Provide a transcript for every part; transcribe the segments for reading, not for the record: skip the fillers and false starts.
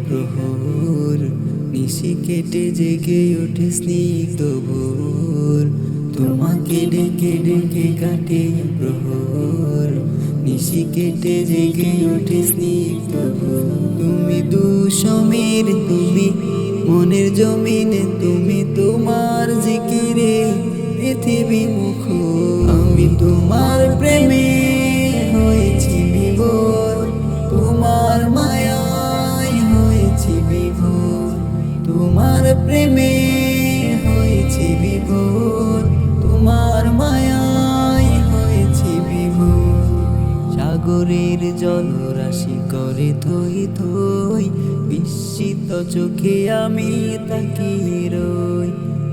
প্রহর, নিশি কেটে জেগে ওঠে স্নিগ্ধ ভোর। তোমাকে ডেকে ডেকে কাটে প্রহর, নিশি কেটে জেগে ওঠে স্নিগ্ধ ভোর। তুমি দুসমীর, তুমি মনের জমিনে, তুমি তোমার জিকিরে পৃথিবী মুখর। আমি তোমার প্রেমে হয়েছি বিভোর, তোমার মায়ায় হয়েছি বিভোর। তোমার প্রেমে হয়েছি বিভোর, তোমার মায়ায় হয়েছি বিভোর। সাগরের জলরাশি করে থই থই, বিস্মিত চোখে আমি তাকিয়ে রই।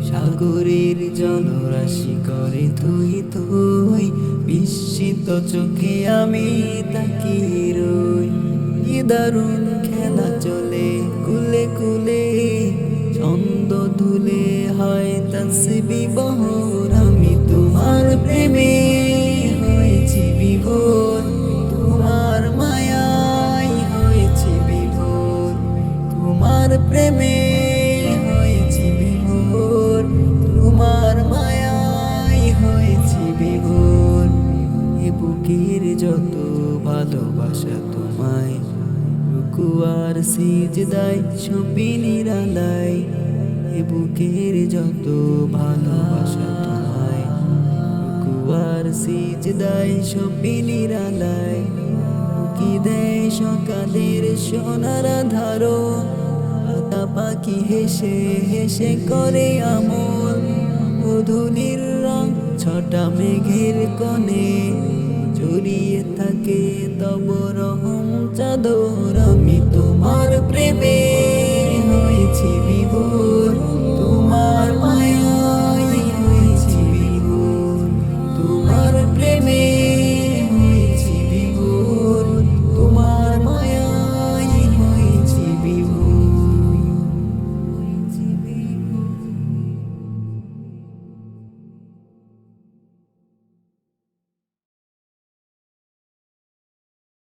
সাগরের জলরাশি করে থই থই, বিস্মিত চোখে আমি তাকিয়ে রই। কি দারুণ খেলা চলে কুলে কুলে, ছন্দ ধুলে হয় তাসবিহ বহর। আমি তোমার প্রেমে হয়েছি বিভোর, তোমার মায়ায় হয়েছি বিভোর। তোমার প্রেমে হয়েছি বিভোর, তোমার মায়ায় হয়েছি বিভোর। এ বুকের যত ভালোবাসা তোমায়, রুকুয়ার সিজদায় সপি নিরালায়। এ বুকের যত ভালোবাসা তোমায়, রুকুয়ার সিজদায় সপি নিরালায়। কি দেয় সকালের সোনার ধারো, পাতা পাখি হেসে হেসে করে আমল। ধুলির রং ছটা মেঘের কোণে, জড়িয়ে থাকে তব রহম চাদর। আমি তোমার প্রেমে